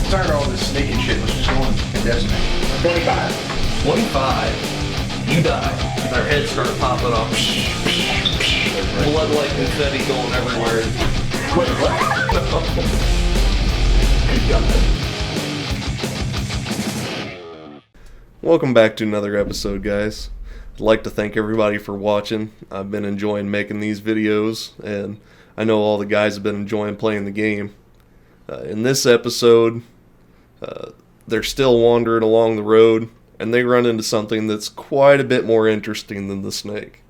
tired of all this sneaking shit. Let's just go and decimate. 25. 25. You die. Their heads start popping off. Blood like confetti going everywhere. Wait, what? Good God. Welcome back to another episode, guys. I'd like to thank everybody for watching. I've been enjoying making these videos, and I know all the guys have been enjoying playing the game. In this episode, they're still wandering along the road, and they run into something that's quite a bit more interesting than the snake.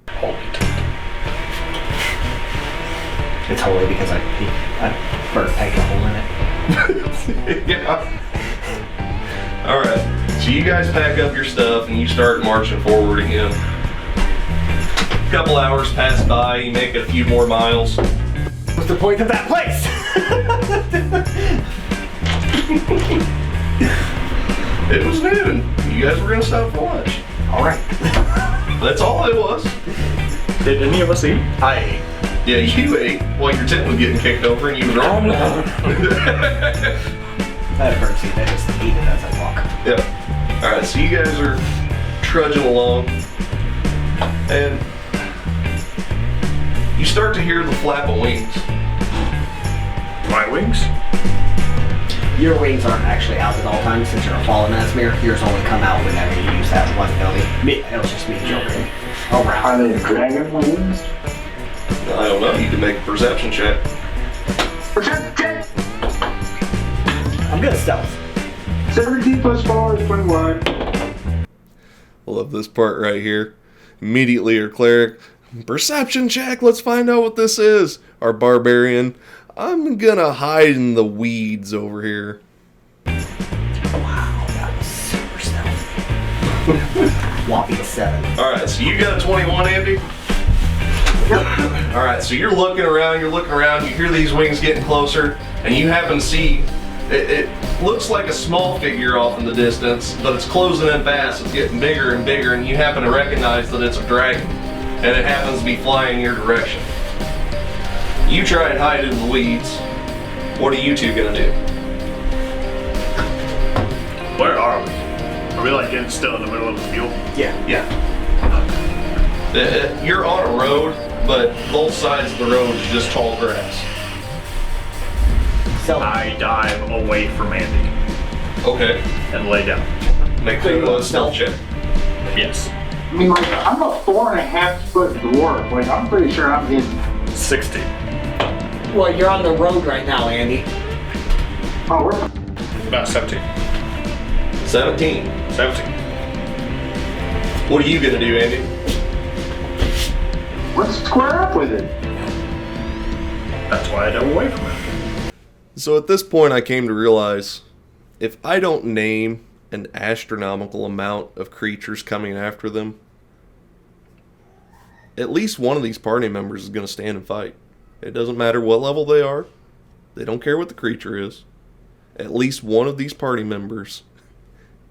Holy toad. It's holy because I first pegged a hole in it. Yeah. Alright, so you guys pack up your stuff and you start marching forward again. A couple hours pass by, you make it a few more miles. What's the point of that place? It was noon. You guys were gonna stop for lunch. Alright. That's all it was. Did any of us eat? I ate. Yeah, you ate while your tent was getting kicked over and you were Oh no. I had a bird seat, I just eat it as I walk. Yeah. Alright, so you guys are trudging along and you start to hear the flap of wings. My wings? Your wings aren't actually out at all times since you're a fallen Asmir. Yours only come out whenever you use that one ability. It was just me joking. Around. Are they dragon wings? I don't know, you can make a perception check. Perception check! I'm good at stealth. 17 plus 4 is 21. I love this part right here. Immediately our cleric, perception check, let's find out what this is. Our barbarian, I'm gonna hide in the weeds over here. Wow, that was super stealth. Whopping 7. Alright, so you got a 21, Andy? Alright, so you're looking around, you hear these wings getting closer, and you happen to see, it looks like a small figure off in the distance, but it's closing in fast, it's getting bigger and bigger, and you happen to recognize that it's a dragon, and it happens to be flying your direction. You try and hide in the weeds. What are you two gonna do? Where are we? Are we like getting still in the middle of the field? Yeah. Yeah. You're on a road, but both sides of the road is just tall grass. So, I dive away from Andy Okay. and lay down. Make a stealth check. Yes. I mean, like, I'm a 4.5 foot dwarf. Like, I'm pretty sure I'm hidden. 60. well, you're on the road right now, Andy. Oh, we're About 17. 17. 17. What are you gonna do, Andy? let's square up with it. That's why I dove away from him. So at this point I came to realize, if I don't name an astronomical amount of creatures coming after them, at least one of these party members is going to stand and fight. It doesn't matter what level they are. They don't care what the creature is. At least one of these party members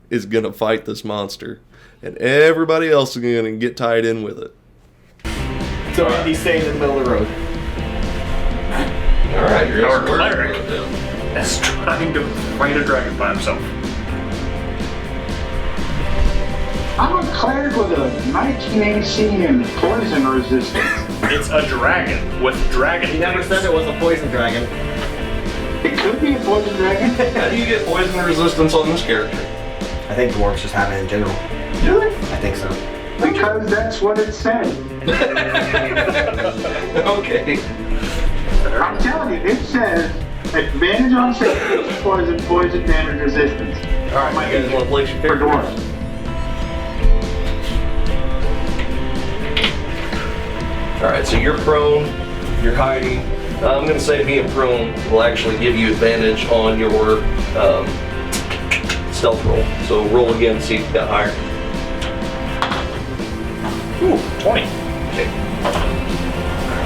is going to fight this monster. And everybody else is going to get tied in with it. So Andy's staying in the middle of the road. Alright, you're Our gonna cleric is trying to fight a dragon by himself. I'm a cleric with a 1918 and poison resistance. It's a dragon with dragon He never wings. said it was a poison dragon. It could be a poison dragon. How do you get poison resistance on this character? I think dwarves just have it in general. Do it? I think so. Because that's what it said. Okay. I'm telling you, it says advantage on savings, poison damage resistance. Alright, you guys wanna place your For pick? dwarves. Alright, so you're prone, you're hiding. I'm gonna say being prone will actually give you advantage on your stealth roll. So roll again, see if you got higher. Ooh, 20. Okay.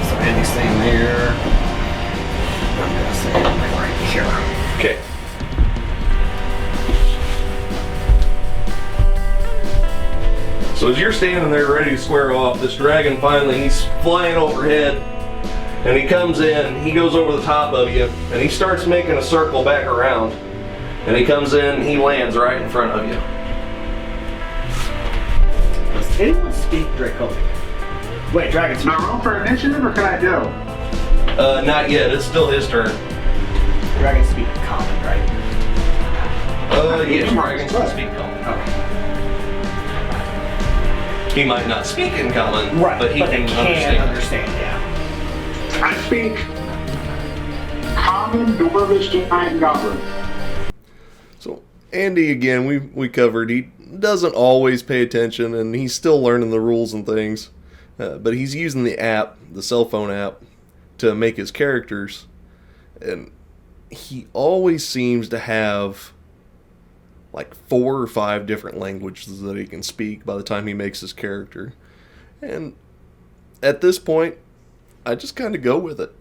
So Andy's staying there. I'm gonna stay right here. Okay. So as you're standing there ready to square off, this dragon finally, he's flying overhead, and he comes in, he goes over the top of you, and he starts making a circle back around, And he comes in, he lands right in front of you. Does anyone speak Draconic? Wait, Dragon's Now roll for initiative, or can I go? Not yet, it's still his turn. Dragon speak Common, right? Yes, dragons can speak common. Okay. He might not speak in common, Right, but he they can understand, yeah. I speak common, dwarvish, giant, goblin. So Andy, again, we covered, he doesn't always pay attention, and he's still learning the rules and things. But he's using the app, the cell phone app, to make his characters. And he always seems to have like 4 or 5 different languages that he can speak by the time he makes his character. And at this point, I just kind of go with it.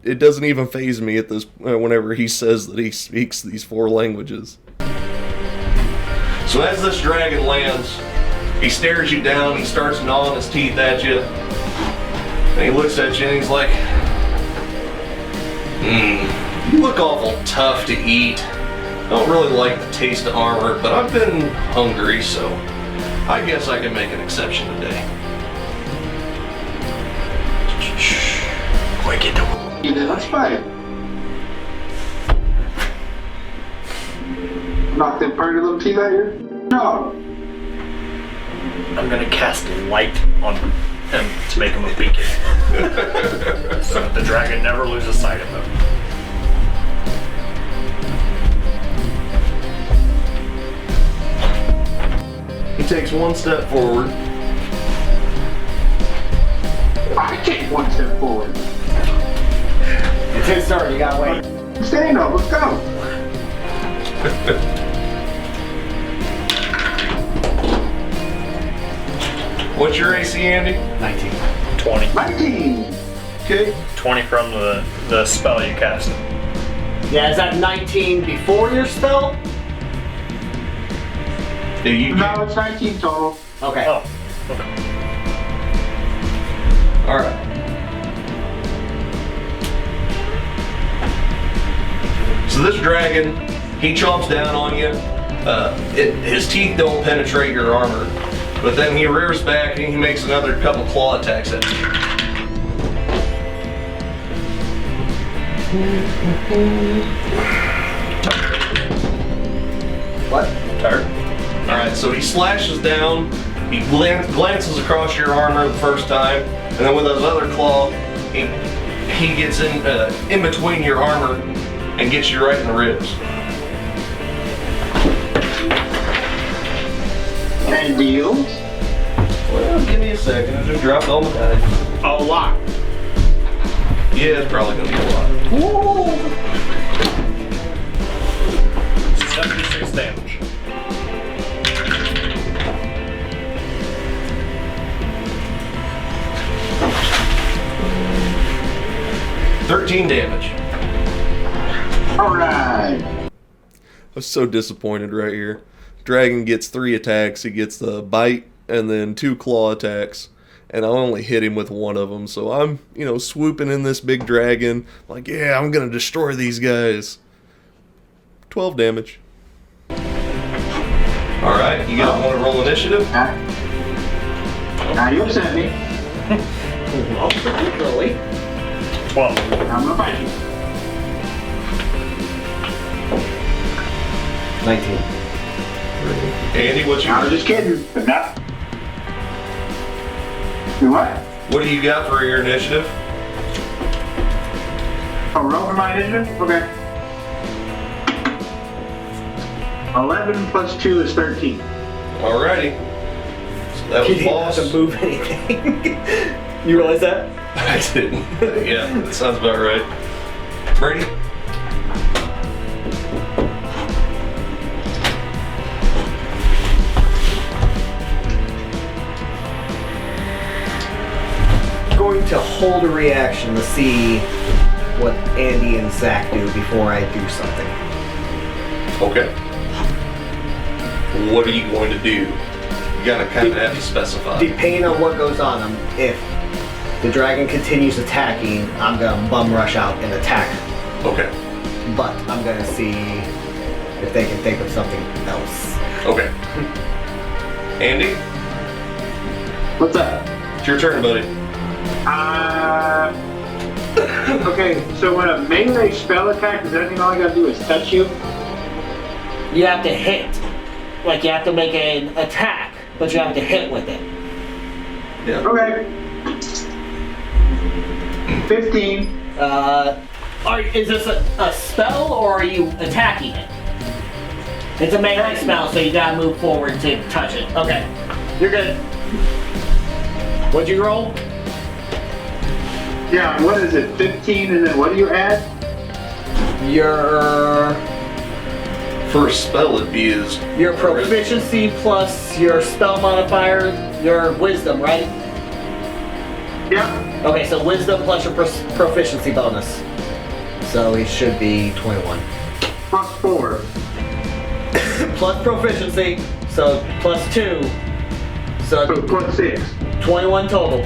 It doesn't even faze me at this whenever he says that he speaks these 4 languages. So as this dragon lands, he stares you down, he starts gnawing his teeth at you, and he looks at you and he's like, you look awful tough to eat. I don't really like the taste of armor, but I've been hungry, so I guess I can make an exception today. Quick, get to Yeah, that's fine. Knock that part of your little teeth out here? No. I'm gonna cast light on him to make him a beacon. So that the dragon never loses sight of him. He takes 1 step forward. I take 1 step forward. It's his turn, you gotta wait. Stand up, let's go. What's your AC, Andy? 19. 20. 19. Okay. 20 from the spell you cast. Yeah, is that 19 before your spell? Yeah, you No, it's 19 total. Okay. Oh, okay. All right. So this dragon, he chomps down on you. His teeth don't penetrate your armor, but then he rears back and he makes another couple claw attacks at you. What? Tired? All right. So he slashes down. He glances across your armor the first time, and then with his other claw, he gets in between your armor and gets you right in the ribs. And deals. Well, give me a second. I just dropped all my dice. A lot. Yeah, it's probably gonna be a lot. 76 damage. $13 damage. Alright. I was so disappointed right here. Dragon gets 3 attacks. He gets the bite and then 2 claw attacks. And I only hit him with 1 of them. So I'm, swooping in this big dragon. Like, yeah, I'm going to destroy these guys. 12 damage. Alright, you guys want to roll initiative? Now you upset me. Well, particularly. 12. I'm gonna fight you. 19. Andy, what's I was your... just kidding, but not. You what? What do you got for your initiative? Oh, roll for my initiative? Okay. 11 plus 2 is 13. Alrighty. So that You was didn't boss. have to move anything. You realize that? I didn't. Yeah, that sounds about right. Brady? Going to hold a reaction to see what Andy and Zach do before I do something. Okay. What are you going to do? You gotta kind of have to specify. Depending on what goes on, if the dragon continues attacking, I'm gonna bum rush out and attack. Okay. But I'm gonna see if they can think of something else. Okay. Andy, What's up? it's your turn, buddy. Okay, so when a melee spell attack, does that mean all I gotta do is touch you? You have to hit. Like, you have to make an attack, but you have to hit with it. Yeah. Okay. 15. Is this a spell, or are you attacking it? It's a melee spell, so you gotta move forward to touch it. Okay. You're good. What'd you roll? Yeah, what is it? 15, and then what do you add? Your First spell it'd be is proficiency plus your spell modifier, your wisdom, right? Yeah. Okay, so wisdom plus your proficiency bonus. So he should be 21. Plus 4. Plus proficiency, so plus 2. So So plus 6. 21 total.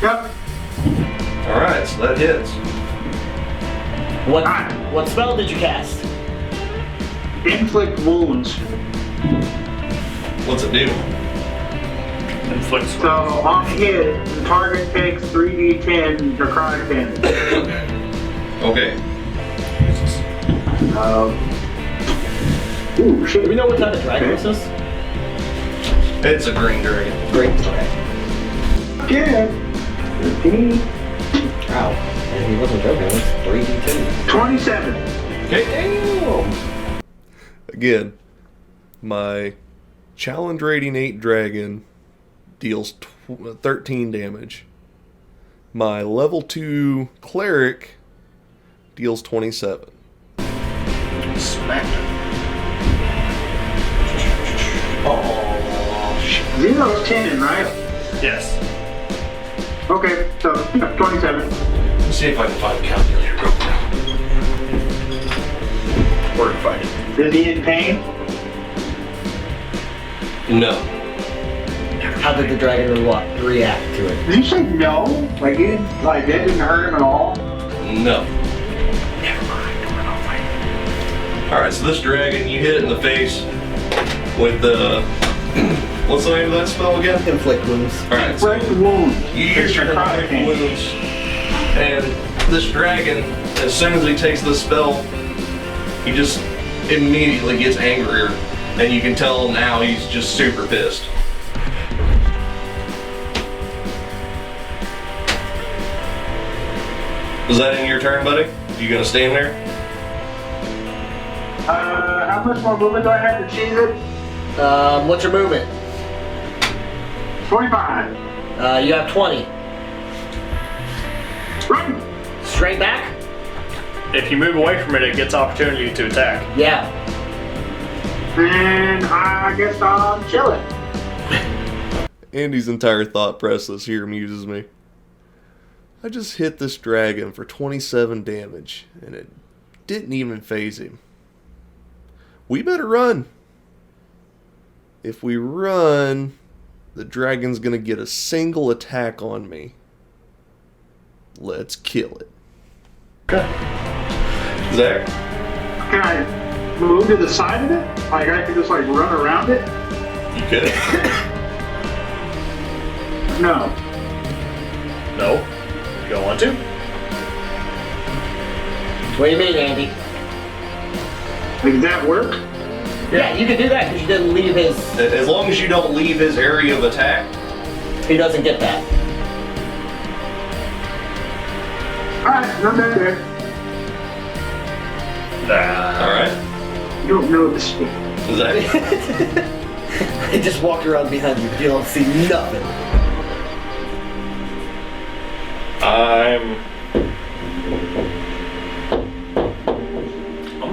Yep. Alright, so that hits. What spell did you cast? Inflict wounds. What's it do? Inflicts. So on hit, the target takes 3d10 necrotic damage. Okay. Ooh, shit. Do we know what type of dragon this is? It's a green dragon. Great. Okay. Yeah. 15. Ow. And he wasn't joking, it was 3d2. 27. Okay. Again, my challenge rating 8 dragon deals 13 damage. My level 2 cleric deals 27. Smacked. Oh, shit. 0's 10, right? Yes. Okay, so 27. Let's see if I can find a calculator real quick. Word fighting. Is he in pain? No. How did the dragon react to it? Did you say no? Like, that didn't hurt him at all? No. Alright, so this dragon, you hit it in the face with the... What's the name of that spell again? Inflict wounds. Alright, so Inflict wounds. you use your necrotic necrotic wounds, and this dragon, as soon as he takes this spell, he just immediately gets angrier, and you can tell now he's just super pissed. Is that in your turn, buddy? You gonna stand there? How much more movement do I have to cheese it? What's your movement? 25. You have 20. Run! Straight back? If you move away from it, it gets opportunity to attack. Yeah. And I guess I'm chilling. Andy's entire thought process here amuses me. I just hit this dragon for 27 damage, and it didn't even phase him. We better run. If we run, the dragon's gonna get a single attack on me. Let's kill it. Zach? Can I move to the side of it? Like, I can just, like, run around it? You could. No. No. You don't want to? What do you mean, Andy? Like, does that work? Yeah, you can do that because you didn't leave his... As long as you don't leave his area of attack. He doesn't get that. Alright, not that there. Nah. Alright. You don't know the speed. Zach? He just walked around behind you. You don't see nothing. I'm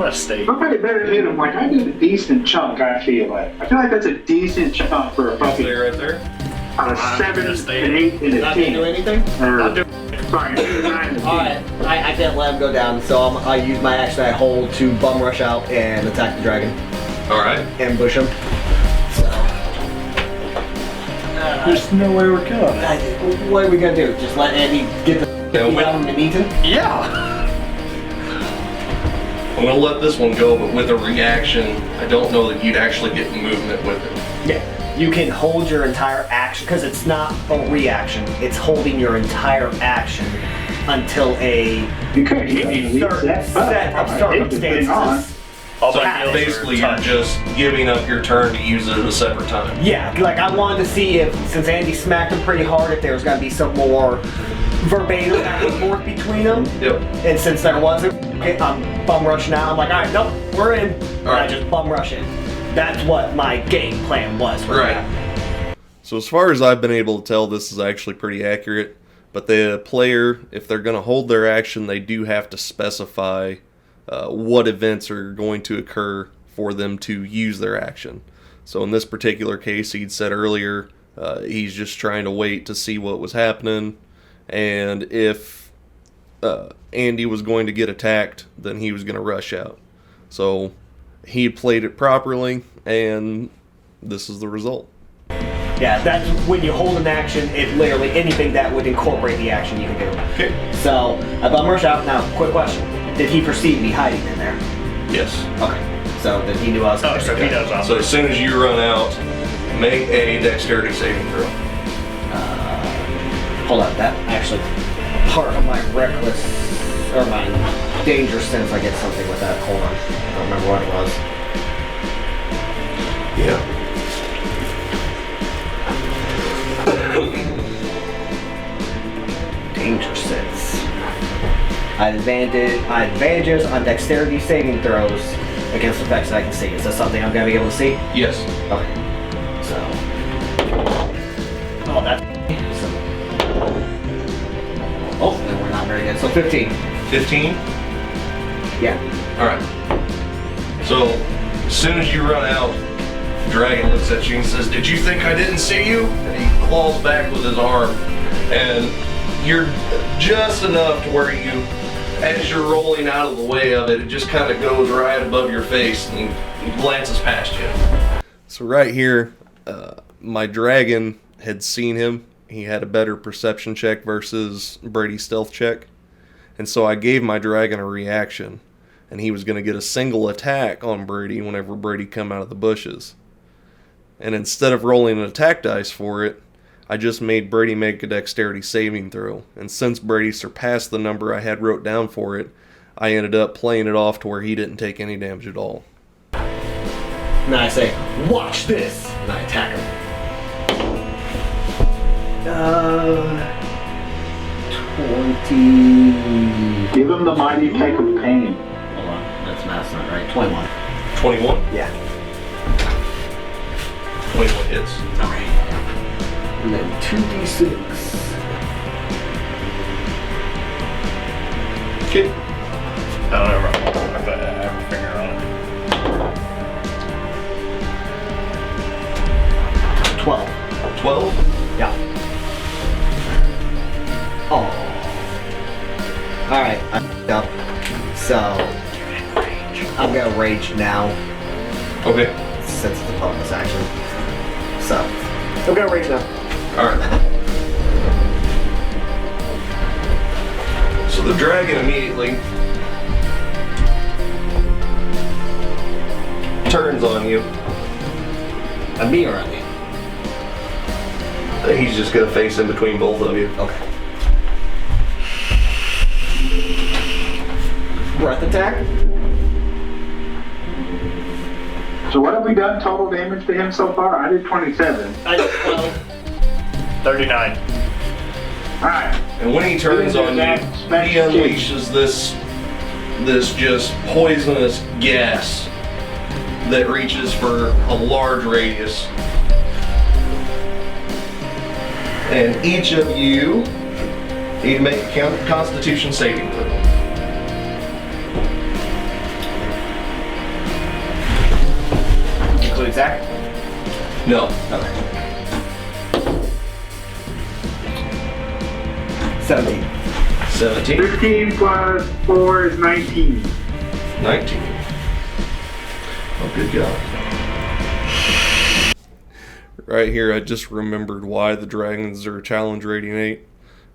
gonna stay. Somebody better hit him. Like, I did a decent chunk, I feel like. I feel like that's a decent chunk for a Stay fucking right there. out of I'm 7, gonna stay. an 8, and a Not gonna do 10. anything? I'll do. Sorry, 9 and 10. Alright, I can't let him go down, so I use my action I hold to bum rush out and attack the dragon. Alright. Ambush him. So, There's no way we're killing what are we gonna do? Just let Andy get the Yeah, beat out of him and eat him? Yeah. I'm gonna let this one go, but with a reaction, I don't know that you'd actually get movement with it. Yeah, you can hold your entire action, because it's not a reaction, it's holding your entire action until a You could even certain set of circumstances. All So my deals are basically, you're touch. just giving up your turn to use it at a separate time. Yeah, like I wanted to see if, since Andy smacked him pretty hard, if there was going to be some more verbatim back and forth between them. Yep. And since there wasn't, okay, I'm bum rushing out. I'm like, all right, nope, we're in. And I right. just bum rush in. That's what my game plan was. For Right. that. So as far as I've been able to tell, this is actually pretty accurate. But the player, if they're going to hold their action, they do have to specify what events are going to occur for them to use their action. So in this particular case, he'd said earlier, he's just trying to wait to see what was happening. And if Andy was going to get attacked, then he was going to rush out. So he played it properly, and this is the result. Yeah, that's when you hold an action, it literally anything that would incorporate the action you can do. Okay. So I bum rush out. Now, quick question. Did he perceive me hiding in there? Yes. Okay. So then he knew I was Oh, so he knows I'm So as soon as you run out, make a dexterity saving throw. Hold on, that actually part of my reckless or my danger sense. I get something with that. Hold on, I don't remember what it was. Yeah. Danger sense. I had advantages on dexterity saving throws against effects that I can see. Is that something I'm gonna be able to see? Yes. Okay. So. Oh, that's. So. Oh, no, we're not very good. So 15. 15? Yeah. Alright. So, as soon as you run out, Dragon looks at you and says, "Did you think I didn't see you?" And he claws back with his arm. And you're just enough to where you, as you're rolling out of the way of it, it just kind of goes right above your face and glances past you. So right here, my dragon had seen him. He had a better perception check versus Brady's stealth check. And so I gave my dragon a reaction. And he was going to get a single attack on Brady whenever Brady come out of the bushes. And instead of rolling an attack dice for it, I just made Brady make a dexterity saving throw. And since Brady surpassed the number I had wrote down for it, I ended up playing it off to where he didn't take any damage at all. And then I say, "Watch this!" And I attack him. 20. Give him the mighty take of pain. Hold on, that's math's not right. 21. 21? Yeah. 21 hits. Okay. And then 2d6. Okay. I don't know. I have a finger on it. 12. 12? Yeah. Oh. Alright, I'm up. So, I'm gonna rage now, Okay. since it's a bonus action. So, I'm gonna rage now. Alright. So the dragon immediately turns on you. On me or on you? He's just gonna face in between both of you. Okay. Breath attack? So what have we done total damage to him so far? I did 27. I did 12. 39. Alright. And when he turns on you, he unleashes this just poisonous gas that reaches for a large radius. And each of you need to make a Constitution saving throw. Include Zach? No. Okay. 17. 17. 15 plus 4 is 19. 19. Oh, good God. Right here, I just remembered why the dragons are challenge rating 8. And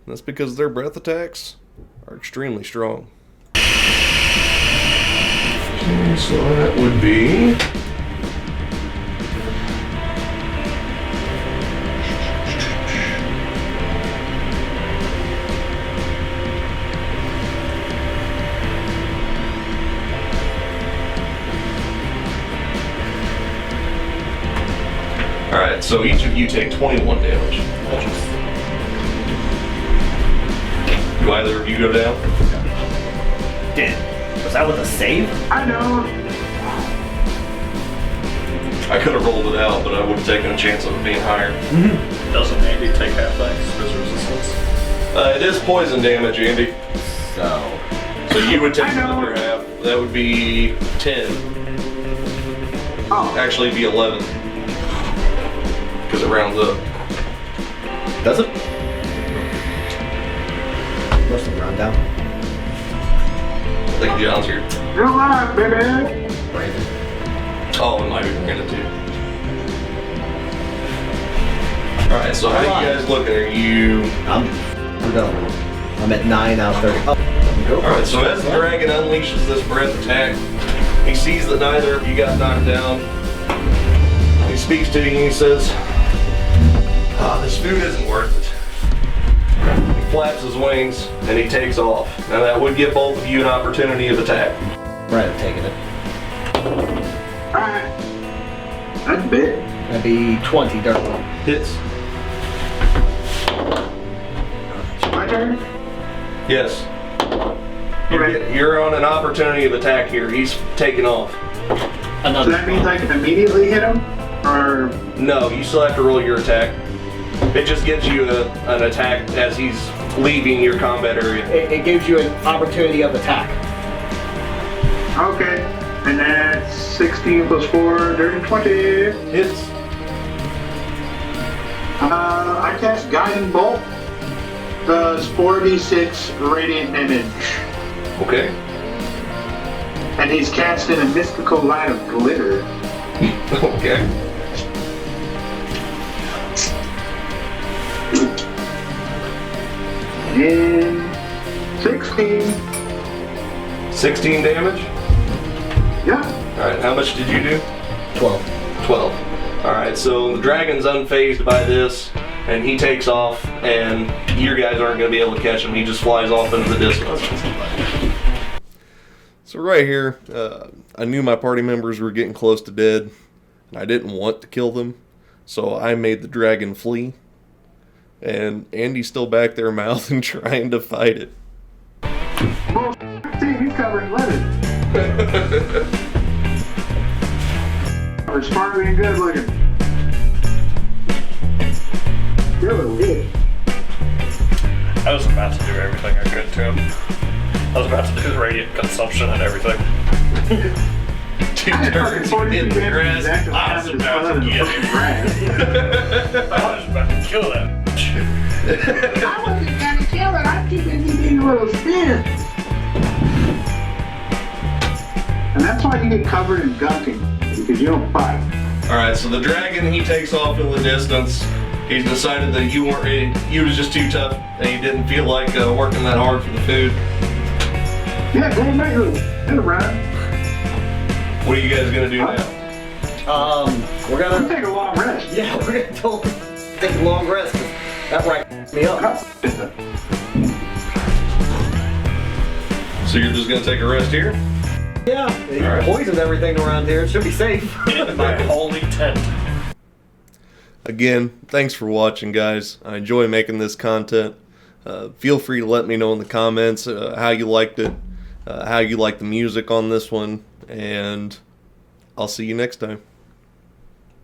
that's because their breath attacks are extremely strong. So that would be... Alright, so each of you take 21 damage. Do either of you go down? Was that with a save? I know. I could have rolled it out, but I would have taken a chance of it being higher. Doesn't Andy take half his resistance? It is poison damage, Andy. So, So you would take I know. another half. That would be 10. Oh, Actually, it'd be 11. Because it rounds up. does it? Must have run down. I think John's here. you're alive, baby. Oh, it might be granted too. Alright, so how are you guys looking? Are you... I'm done. I'm at 9 out of 30. Oh, Alright, so as the dragon unleashes this breath attack, he sees that neither of you got knocked down. He speaks to you and he says, this food isn't worth it. He flaps his wings and he takes off. Now that would give both of you an opportunity of attack. Right, I'm taking it. Alright. That's big. That'd be 20 dirt. Hits. My turn? Yes. Okay. You're on an opportunity of attack here. He's taking off. So Another. that means I can immediately hit him? Or... No, you still have to roll your attack. It just gives you an attack as he's leaving your combat area. It gives you an opportunity of attack. Okay. And that's 16 plus 4, dirty 20. Hits. I cast Guiding Bolt. Does 4d6 radiant damage. Okay. And he's casting a mystical light of glitter. Okay. And 16. 16 damage. Yeah. Alright, how much did you do? 12. 12. Alright, so the dragon's unfazed by this, and he takes off, and your guys aren't going to be able to catch him. He just flies off into the distance. So right here, I knew my party members were getting close to dead, and I didn't want to kill them, so I made the dragon flee. And Andy's still back there mouthing, trying to fight it. Well, see, he's covered in leather. Or smartly and good looking. You're a little idiot. I was about to do everything I could to him. I was about to do the radiant consumption and everything. 2 turns, you hit the grass. I was about to get him. I was about to kill that bitch. I wasn't gonna kill it. I'm keeping you being a little stiff. And that's why you get covered in gunking, because you don't fight. Alright, so the dragon, he takes off in the distance. He's decided that you weren't ready, you was just too tough, and you didn't feel like working that hard for the food. Yeah, go make it around. What are you guys gonna do now? We're I'm gonna. take a long rest. Yeah, we're gonna take a long rest. 'Cause that right me up. So you're just gonna take a rest here? Yeah, you Alright. poisoned everything around here. It should be safe. In my holy tent. Again, thanks for watching, guys. I enjoy making this content. Feel free to let me know in the comments how you liked it, how you like the music on this one, and I'll see you next time.